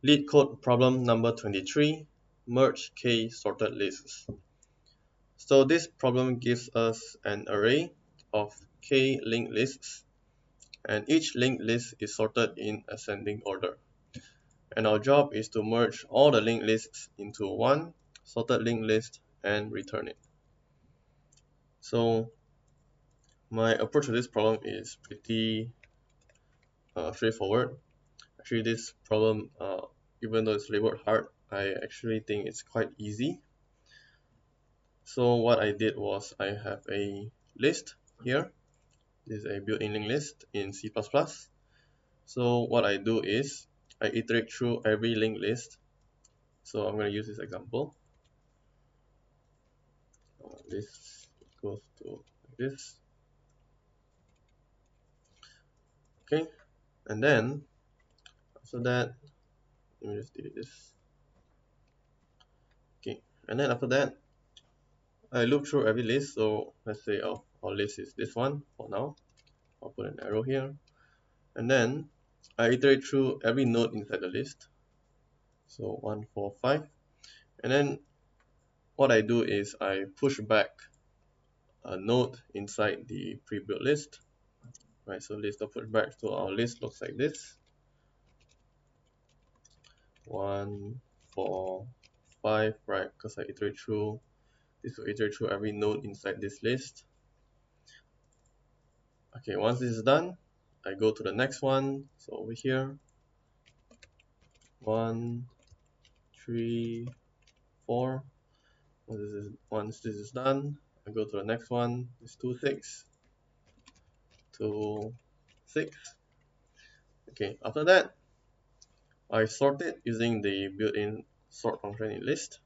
LeetCode problem number 23, merge k sorted lists. So this problem gives us an array of k linked lists, and each linked list is sorted in ascending order. And our job is to merge all the linked lists into one sorted linked list and return it. So my approach to this problem is pretty straightforward. Actually, this problem, even though it's labeled hard, I actually think it's quite easy. So what I did was I have a list here. This is a built-in linked list in C++. So what I do is I iterate through every linked list. So I'm going to use this example. This goes to this. Okay, and then after that, let me just delete this. Okay, and then after that, I look through every list. So let's say our list is this one for now. I'll put an arrow here, and then I iterate through every node inside the list. So 1, 4, 5, and then what I do is I push back a node inside the pre-built list. Right, so list of push back, so our list looks like this. 1, 4, 5, right? Because I iterate through this, will iterate through every node inside this list. Okay, once this is done, I go to the next one. So over here, 1, 3, 4. Once this is done, I go to the next one. It's 2, 6, 2, 6. Okay, after that, I sort it using the built-in sort function in list.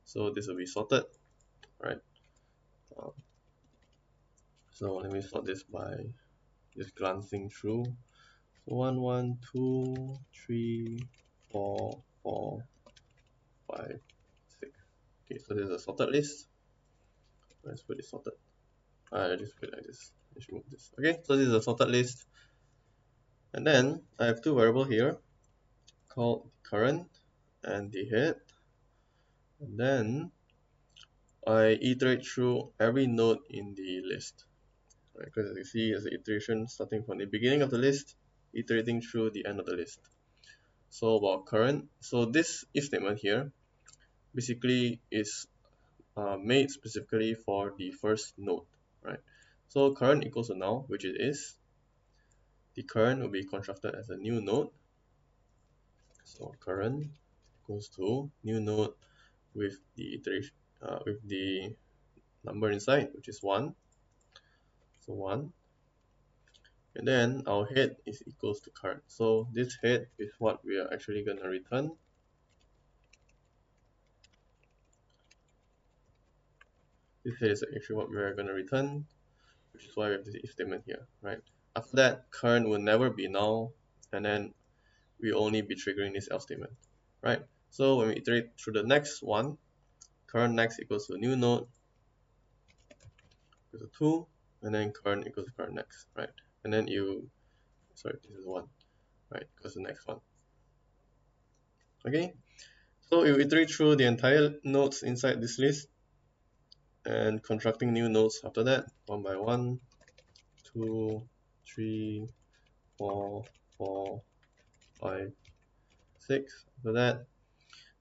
So this will be sorted, right? So let me sort this by just glancing through. So 1, 1, 2, 3, 4, 4, 5, 6. Okay, so this is a sorted list. Let's put it sorted. I just put it like this. Let's remove this. Okay, so this is a sorted list. And then I have two variables here called current and the head. And then I iterate through every node in the list. Right, because as you see, there's an iteration starting from the beginning of the list, iterating through the end of the list. So about current, so this if statement here basically is made specifically for the first node, right? So current equals to now, which it is. The current will be constructed as a new node. So current equals to new node with the iteration with the number inside, which is 1. So 1. And then our head is equals to current. So this head is what we are actually going to return. This head is actually what we are going to return, which is why we have this if statement here, right? After that, current will never be null, and then we only be triggering this else statement, right? So when we iterate through the next one, current next equals to a new node equals to 2, and then current equals to current next, right? And then this is 1, right? Because the next one. Okay, so you iterate through the entire nodes inside this list and constructing new nodes after that, 1 by 1, 2, 3, 4, 4, 5, 6. After that,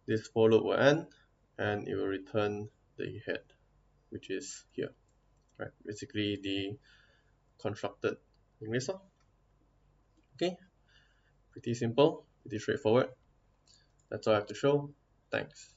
this for loop will end and it will return the head, which is here, right? Basically the constructed list. Okay, pretty simple, pretty straightforward. That's all I have to show. Thanks.